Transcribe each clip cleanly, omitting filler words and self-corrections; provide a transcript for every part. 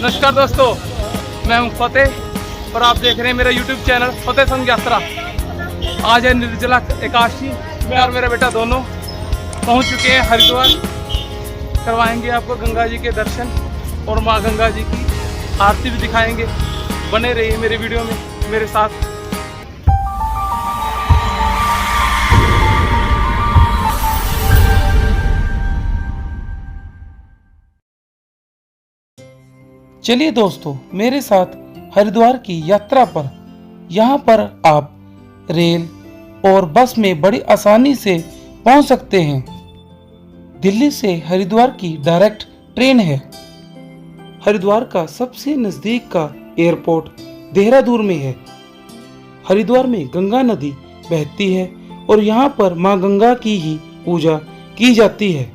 नमस्कार दोस्तों, मैं हूं फतेह और आप देख रहे हैं मेरा YouTube चैनल फतेह संग यात्रा। आज है निर्जला एकादशी। मैं और मेरा बेटा दोनों पहुंच चुके हैं हरिद्वार। करवाएंगे आपको गंगा जी के दर्शन और माँ गंगा जी की आरती भी दिखाएंगे। बने रहिए मेरे वीडियो में मेरे साथ। चलिए दोस्तों, मेरे साथ हरिद्वार की यात्रा पर। यहाँ पर आप रेल और बस में बड़ी आसानी से पहुँच सकते हैं। दिल्ली से हरिद्वार की डायरेक्ट ट्रेन है। हरिद्वार का सबसे नज़दीक का एयरपोर्ट देहरादून में है। हरिद्वार में गंगा नदी बहती है और यहाँ पर माँ गंगा की ही पूजा की जाती है।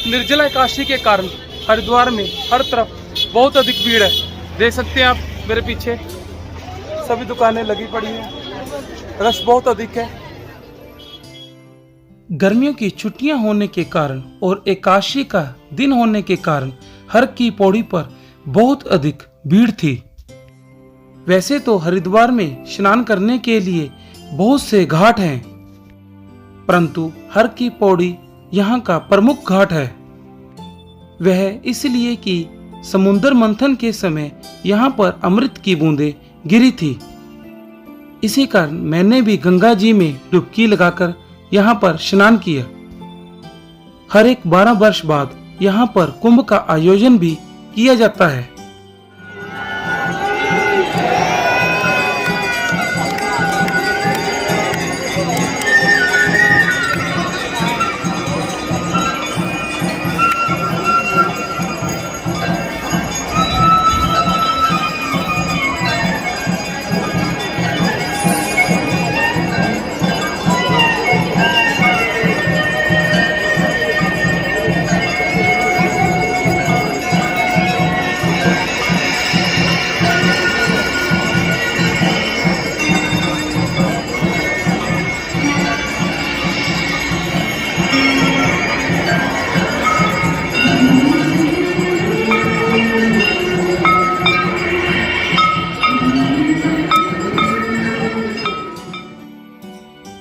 निर्जला एकादशी के कारण हरिद्वार में हर तरफ बहुत अधिक भीड़ है। देख सकते हैं आप मेरे पीछे सभी दुकानें लगी पड़ी हैं। रश बहुत अधिक है। गर्मियों की छुट्टियां होने के कारण और एकादशी का दिन होने के कारण हर की पौड़ी पर बहुत अधिक भीड़ थी। वैसे तो हरिद्वार में स्नान करने के लिए बहुत से घाट हैं, परंतु हर की पौड़ी यहाँ का प्रमुख घाट है। वह इसलिए कि समुद्र मंथन के समय यहाँ पर अमृत की बूंदें गिरी थी। इसी कारण मैंने भी गंगा जी में डुबकी लगाकर यहाँ पर स्नान किया। हर एक 12 वर्ष बाद यहाँ पर कुंभ का आयोजन भी किया जाता है।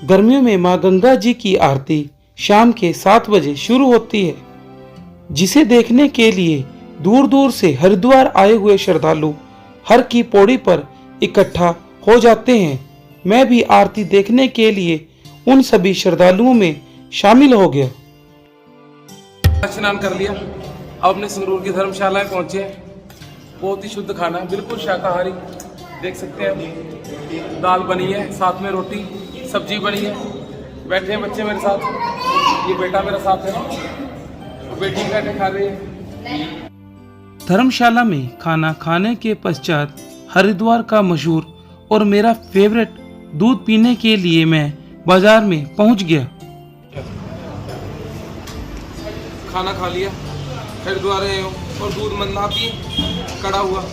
गर्मियों में माँ गंगा जी की आरती शाम के 7 बजे शुरू होती है, जिसे देखने के लिए दूर दूर से हरिद्वार आए हुए श्रद्धालु हर की पौड़ी पर इकट्ठा हो जाते हैं। मैं भी आरती देखने के लिए उन सभी श्रद्धालुओं में शामिल हो गया। स्नान कर लिया, अब अपने संगरूर की धर्मशाला में पहुंचे। बहुत ही शुद्ध खाना, बिल्कुल शाकाहारी। देख सकते हैं दाल बनी है, साथ में रोटी सब्जी बनी है। बैठे हैं बच्चे मेरे साथ, ये बेटा मेरा साथ है, बेटी बैठे खा रही है। धर्मशाला में खाना खाने के पश्चात हरिद्वार का मशहूर और मेरा फेवरेट दूध पीने के लिए मैं बाजार में पहुंच गया। खाना खा लिया, हरिद्वार आए हो और दूध मंगा पिए कड़ा हुआ।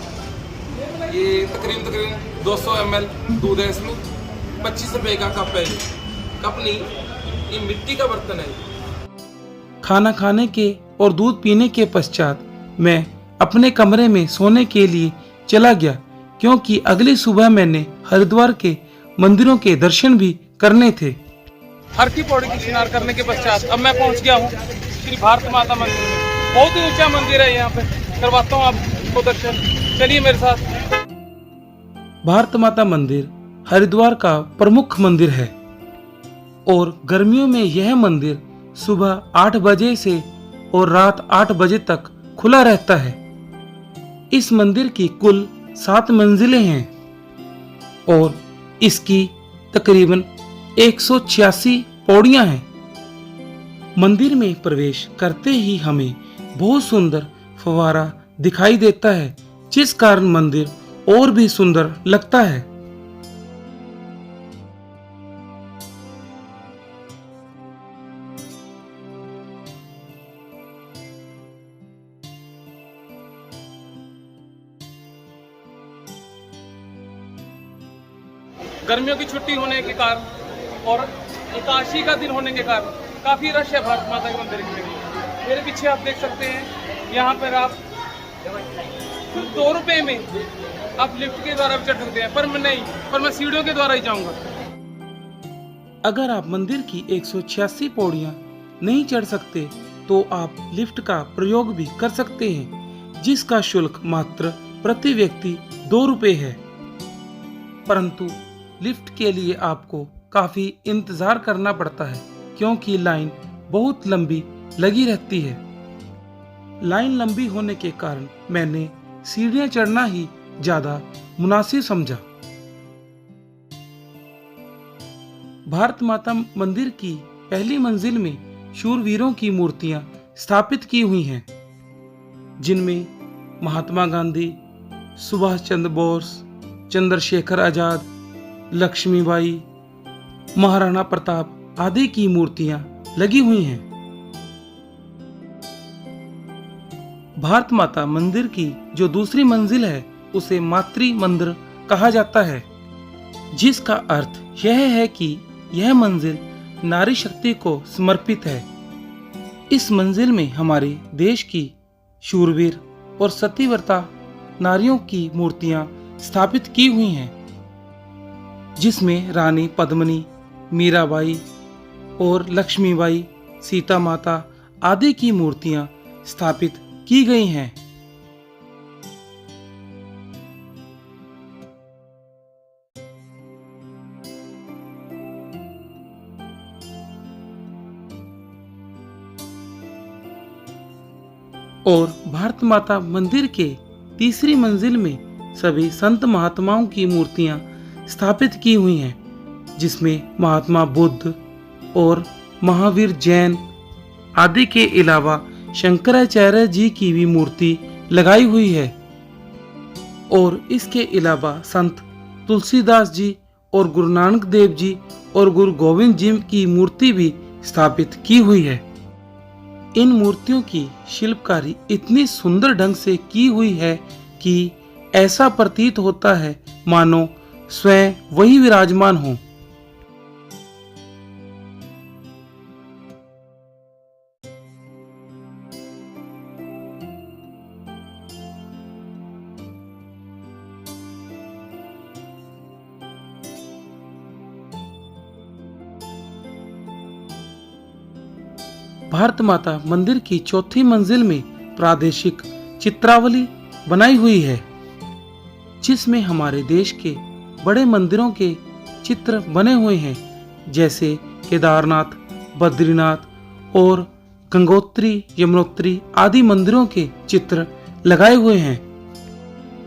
ये तकरीबन 200 ml दूध है, इसमें 25 रुपए का कप है। कप नहीं, ये मिट्टी का बर्तन है। खाना खाने के और दूध पीने के पश्चात मैं अपने कमरे में सोने के लिए चला गया, क्योंकि अगली सुबह मैंने हरिद्वार के मंदिरों के दर्शन भी करने थे। हर की पौड़ी की स्नान करने के पश्चात अब मैं पहुंच गया हूं श्री भारत माता मंदिर में। बहुत ही ऊंचा मंदिर है, यहाँ पे करवाता हूँ आपको दर्शन। चलिए मेरे साथ। भारत माता मंदिर हरिद्वार का प्रमुख मंदिर है और गर्मियों में यह मंदिर सुबह 8 बजे से और रात 8 बजे तक खुला रहता है। इस मंदिर की कुल 7 मंजिलें हैं और इसकी तकरीबन 186 पौड़ियां हैं। मंदिर में प्रवेश करते ही हमें बहुत सुंदर फव्वारा दिखाई देता है, जिस कारण मंदिर और भी सुंदर लगता है। गर्मियों की छुट्टी होने के कारण और एकादशी का दिन होने के कारण काफी रश है भारत माता के मंदिर के लिए। मेरे पीछे आप देख सकते हैं, यहाँ पर आप सिर्फ 2 रुपए में आप लिफ्ट के द्वारा भी चढ़ सकते हैं, पर मैं सीढ़ियों के द्वारा ही जाऊंगा। अगर आप मंदिर की 186 पौड़ियां नहीं चढ़ सकते तो आप लिफ्ट का प्रयोग भी कर सकते हैं, जिसका शुल्क मात्र प्रति व्यक्ति 2 रुपए है। परंतु लिफ्ट के लिए आपको काफी इंतजार करना पड़ता है, क्योंकि लाइन बहुत लंबी लगी रहती है। लाइन लंबी होने के कारण मैंने सीढ़ियां चढ़ना ही ज्यादा मुनासिब समझा। भारत माता मंदिर की पहली मंजिल में शूरवीरों की मूर्तियां स्थापित की हुई हैं, जिनमें महात्मा गांधी, सुभाष चंद्र बोस, चंद्रशेखर आजाद, लक्ष्मीबाई, महाराणा प्रताप आदि की मूर्तियां लगी हुई हैं। भारत माता मंदिर की जो दूसरी मंजिल है उसे मातृ मंदिर कहा जाता है, जिसका अर्थ यह है कि यह मंजिल नारी शक्ति को समर्पित है। इस मंजिल में हमारे देश की शूरवीर और सतीव्रता नारियों की मूर्तियां स्थापित की हुई हैं, जिसमें रानी पद्मिनी, मीराबाई और लक्ष्मीबाई, सीता माता आदि की मूर्तियां स्थापित की गई हैं। और भारत माता मंदिर के तीसरी मंजिल में सभी संत महात्माओं की मूर्तियां स्थापित की हुई हैं, जिसमें महात्मा बुद्ध और महावीर जैन आदि के अलावा शंकराचार्य जी की भी मूर्ति लगाई हुई है। और इसके अलावा संत तुलसीदास जी और गुरु नानक देव जी और गुरु गोविंद जी की मूर्ति भी स्थापित की हुई है। इन मूर्तियों की शिल्पकारी इतनी सुंदर ढंग से की हुई है कि ऐसा प्रतीत होता है मानो स्वयं वही विराजमान हो। भारत माता मंदिर की चौथी मंजिल में प्रादेशिक चित्रावली बनाई हुई है, जिसमें हमारे देश के बड़े मंदिरों के चित्र बने हुए हैं, जैसे केदारनाथ, बद्रीनाथ और गंगोत्री, यमुनोत्री आदि मंदिरों के चित्र लगाए हुए हैं।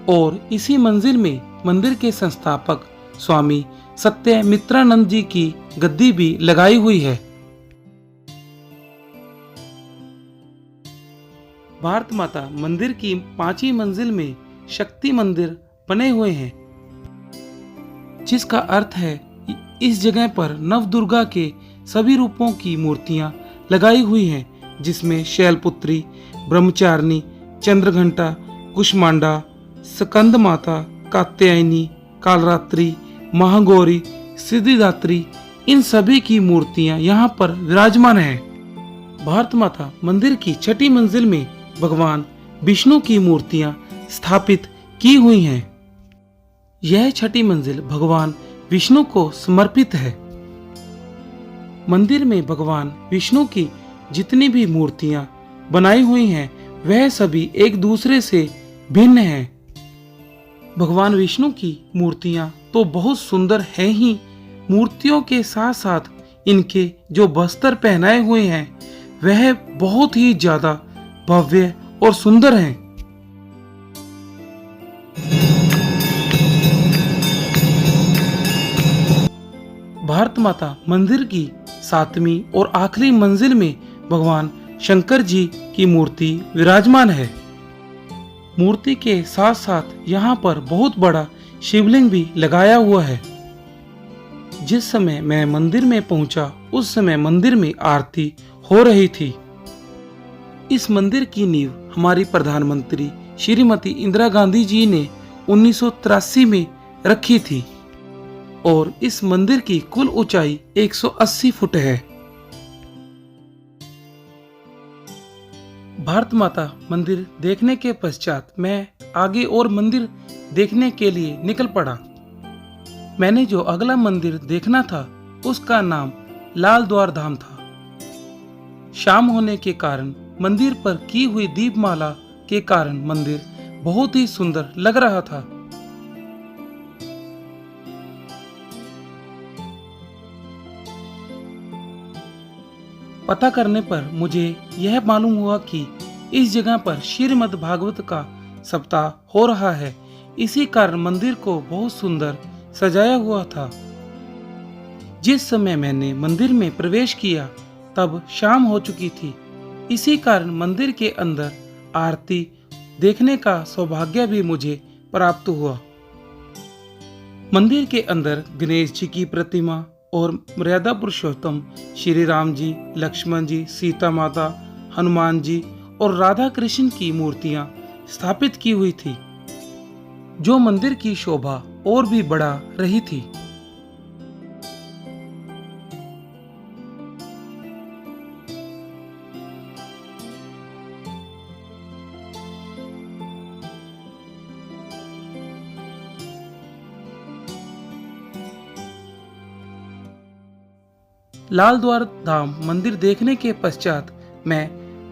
और इसी मंजिल में मंदिर के संस्थापक स्वामी सत्यमित्रानंद जी की गद्दी भी लगाई हुई है। भारत माता मंदिर की 5वीं मंजिल में शक्ति मंदिर बने हुए हैं, जिसका अर्थ है इस जगह पर नवदुर्गा के सभी रूपों की मूर्तियां लगाई हुई हैं, जिसमें शैलपुत्री, ब्रह्मचारिणी, चंद्रघंटा, कुष्मांडा, स्कंद माता, कात्यायनी, कालरात्रि, महागौरी, सिद्धिदात्री, इन सभी की मूर्तियां यहाँ पर विराजमान हैं। भारत माता मंदिर की 6ठी मंजिल में भगवान विष्णु की मूर्तियां स्थापित की हुई हैं। यह 6ठी मंजिल भगवान विष्णु को समर्पित है। मंदिर में भगवान विष्णु की जितनी भी मूर्तियां बनाई हुई हैं, वह सभी एक दूसरे से भिन्न हैं। भगवान विष्णु की मूर्तियां तो बहुत सुंदर हैं ही, मूर्तियों के साथ साथ इनके जो वस्त्र पहनाए हुए हैं वह बहुत ही ज्यादा भव्य और सुंदर हैं। भारत माता मंदिर की 7वीं और आखिरी मंजिल में भगवान शंकर जी की मूर्ति विराजमान है। मूर्ति के साथ साथ यहाँ पर बहुत बड़ा शिवलिंग भी लगाया हुआ है। जिस समय मैं मंदिर में पहुंचा उस समय मंदिर में आरती हो रही थी। इस मंदिर की नींव हमारी प्रधानमंत्री श्रीमती इंदिरा गांधी जी ने 1983 में रखी थी और इस मंदिर की कुल ऊंचाई 180 फुट है। भारत माता मंदिर देखने के पश्चात मैं आगे और मंदिर देखने के लिए निकल पड़ा। मैंने जो अगला मंदिर देखना था उसका नाम लाल द्वार धाम था। शाम होने के कारण मंदिर पर की हुई दीपमाला के कारण मंदिर बहुत ही सुंदर लग रहा था। पता करने पर मुझे यह मालूम हुआ कि इस जगह पर श्रीमद् भागवत का सप्ताह हो रहा है। इसी कारण मंदिर को बहुत सुंदर सजाया हुआ था। जिस समय मैंने मंदिर में प्रवेश किया तब शाम हो चुकी थी। इसी कारण मंदिर के अंदर आरती देखने का सौभाग्य भी मुझे प्राप्त हुआ। मंदिर के अंदर गणेश जी की प्रतिमा और मर्यादा पुरुषोत्तम श्री राम जी, लक्ष्मण जी, सीता माता, हनुमान जी और राधा कृष्ण की मूर्तियां स्थापित की हुई थी, जो मंदिर की शोभा और भी बढ़ा रही थी। लाल द्वार धाम मंदिर देखने के पश्चात मैं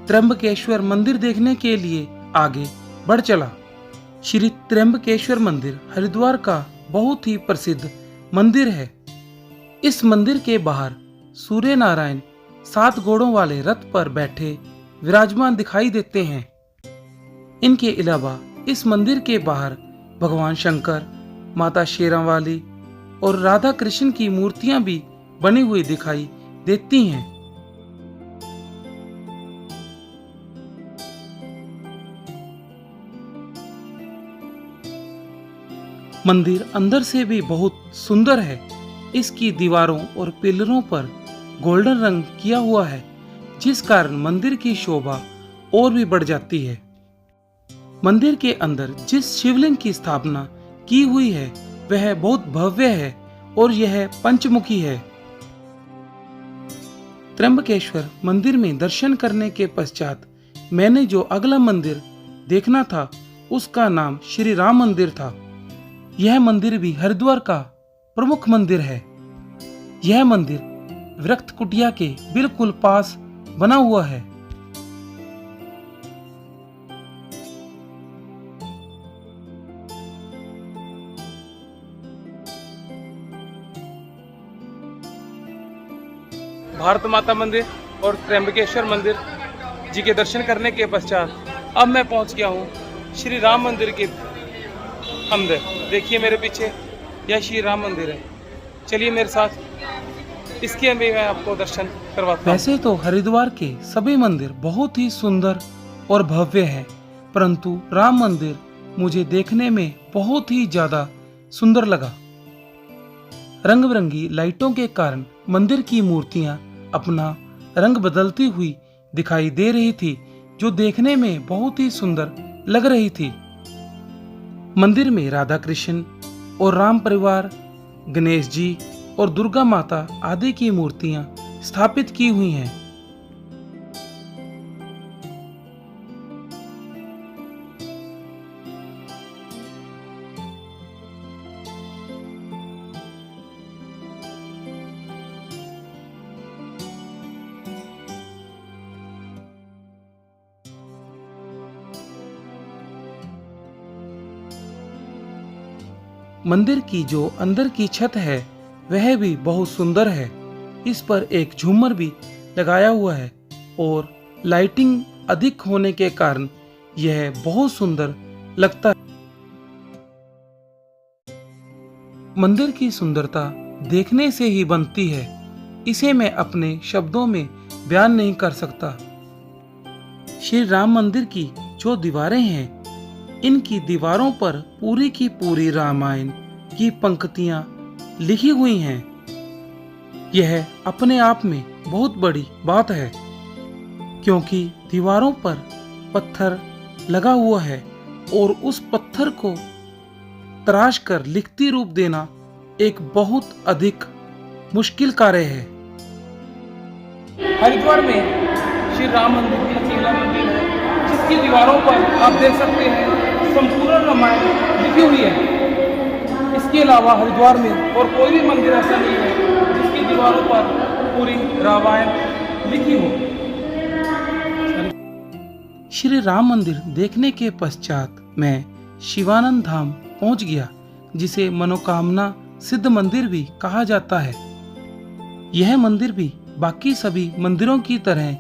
त्र्यंबकेश्वर मंदिर देखने के लिए आगे बढ़ चला। श्री त्र्यंबकेश्वर मंदिर हरिद्वार का बहुत ही प्रसिद्ध मंदिर है। इस मंदिर के बाहर सूर्य नारायण 7 घोड़ों वाले रथ पर बैठे विराजमान दिखाई देते हैं। इनके अलावा इस मंदिर के बाहर भगवान शंकर, माता शेरावाली और राधा कृष्ण की मूर्तियां भी बनी हुई दिखाई देती हैं। मंदिर अंदर से भी बहुत सुंदर है। इसकी दीवारों और पिलरों पर गोल्डन रंग किया हुआ है, जिस कारण मंदिर की शोभा और भी बढ़ जाती है। मंदिर के अंदर जिस शिवलिंग की स्थापना की हुई है वह बहुत भव्य है और यह पंचमुखी है। त्र्यंबकेश्वर मंदिर में दर्शन करने के पश्चात मैंने जो अगला मंदिर देखना था उसका नाम श्री राम मंदिर था। यह मंदिर भी हरिद्वार का प्रमुख मंदिर है। यह मंदिर वृक्ष कुटिया के बिल्कुल पास बना हुआ है। भारत माता मंदिर और त्र्यंबकेश्वर मंदिर जी के दर्शन करने के पश्चात अब मैं पहुंच गया हूं श्री राम मंदिर के अंदर। देखिए मेरे पीछे यह श्री राम मंदिर है। चलिए मेरे साथ, इसके भी मैं आपको दर्शन करवाता हूं। वैसे तो हरिद्वार के सभी मंदिर बहुत ही सुंदर और भव्य है, परंतु राम मंदिर मुझे देखने में बहुत ही ज्यादा सुंदर लगा। रंग बिरंगी लाइटों के कारण मंदिर की मूर्तियां अपना रंग बदलती हुई दिखाई दे रही थी, जो देखने में बहुत ही सुंदर लग रही थी। मंदिर में राधा कृष्ण और राम परिवार, गणेश जी और दुर्गा माता आदि की मूर्तियां स्थापित की हुई हैं। मंदिर की जो अंदर की छत है वह भी बहुत सुंदर है। इस पर एक झूमर भी लगाया हुआ है और लाइटिंग अधिक होने के कारण यह बहुत सुंदर लगता है। मंदिर की सुंदरता देखने से ही बनती है, इसे मैं अपने शब्दों में बयान नहीं कर सकता। श्री राम मंदिर की जो दीवारें हैं, इनकी दीवारों पर पूरी की पूरी रामायण की पंक्तियां लिखी हुई हैं। यह अपने आप में बहुत बड़ी बात है, क्योंकि दीवारों पर पत्थर लगा हुआ है और उस पत्थर को तराश कर लिखती रूप देना एक बहुत अधिक मुश्किल कार्य है। हरिद्वार में श्री राम मंदिर भी अकेला मंदिर है। दीवारों पर आप देख सकते हैं संपूर्ण रामायण लिखी हुई है। इसके अलावा हरिद्वार में और कोई भी मंदिर ऐसा नहीं है जिसकी दीवारों पर पूरी रामायण लिखी हो। श्री राम मंदिर देखने के पश्चात मैं शिवानंद धाम पहुंच गया, जिसे मनोकामना सिद्ध मंदिर भी कहा जाता है। यह मंदिर भी बाकी सभी मंदिरों की तरह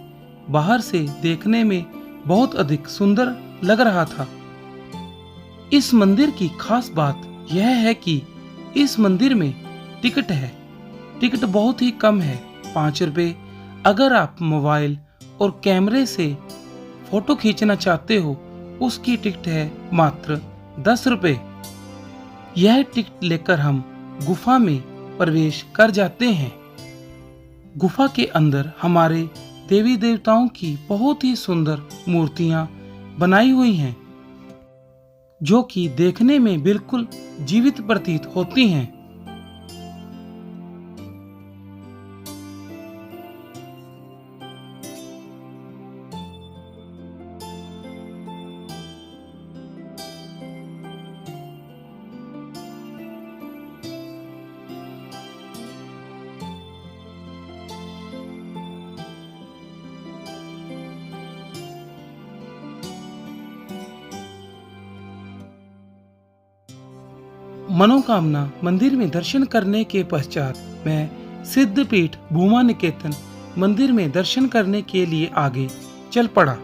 बाहर से देखने में बहुत अधिक सुंदर लग रहा था। इस मंदिर की खास बात यह है कि इस मंदिर में टिकट है। टिकट बहुत ही कम है, 5 रुपए। अगर आप मोबाइल और कैमरे से फोटो खींचना चाहते हो उसकी टिकट है मात्र 10 रुपए। यह टिकट लेकर हम गुफा में प्रवेश कर जाते हैं। गुफा के अंदर हमारे देवी देवताओं की बहुत ही सुंदर मूर्तियां बनाई हुई हैं, जो कि देखने में बिल्कुल जीवित प्रतीत होती हैं। मनोकामना मंदिर में दर्शन करने के पश्चात मैं सिद्धपीठ भूमा निकेतन मंदिर में दर्शन करने के लिए आगे चल पड़ा।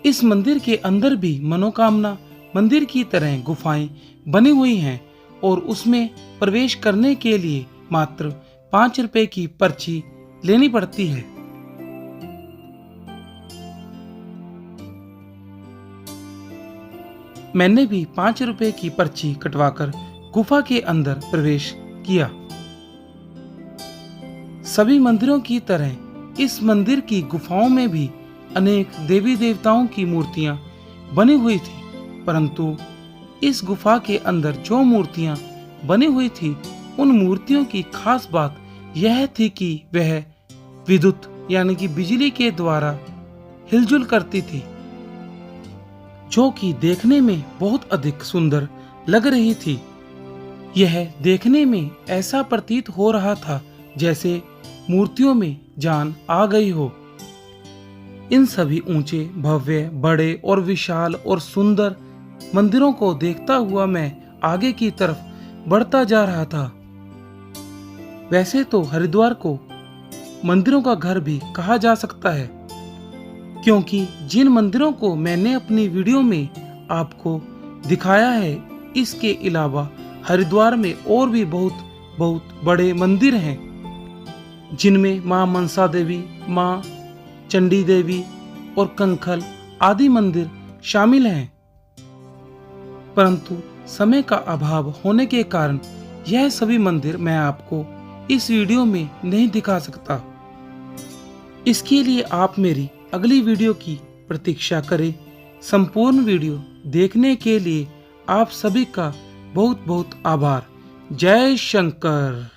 इस मंदिर के अंदर भी मनोकामना मंदिर की तरह गुफाएं बनी हुई हैं और उसमें प्रवेश करने के लिए मात्र 5 रुपए की पर्ची लेनी पड़ती है। मैंने भी 5 रुपए की पर्ची कटवाकर गुफा के अंदर प्रवेश किया। सभी मंदिरों की तरह इस मंदिर की गुफाओं में भी अनेक देवी देवताओं की मूर्तियां बनी हुई थी, परंतु इस गुफा के अंदर जो मूर्तियां बनी हुई थी उन मूर्तियों की खास बात यह थी कि वह विद्युत यानी कि बिजली के द्वारा हिलजुल करती थी, जो कि देखने में बहुत अधिक सुंदर लग रही थी। यह देखने में ऐसा प्रतीत हो रहा था जैसे मूर्तियों में जान आ गई हो। इन सभी ऊंचे, भव्य, बड़े और विशाल और सुंदर मंदिरों को देखता हुआ मैं आगे की तरफ बढ़ता जा रहा था। वैसे तो हरिद्वार को मंदिरों का घर भी कहा जा सकता है, क्योंकि जिन मंदिरों को मैंने अपनी वीडियो में आपको दिखाया है, इसके अलावा हरिद्वार में और भी बहुत बड़े मंदिर हैं, जिनमें मां मनसा देवी, मां चंडी देवी और कंखल आदि मंदिर शामिल हैं। परंतु समय का अभाव होने के कारण यह सभी मंदिर मैं आपको इस वीडियो में नहीं दिखा सकता। इसके लिए आप मेरी अगली वीडियो की प्रतीक्षा करें। संपूर्ण वीडियो देखने के लिए आप सभी का बहुत बहुत आभार। जय शंकर।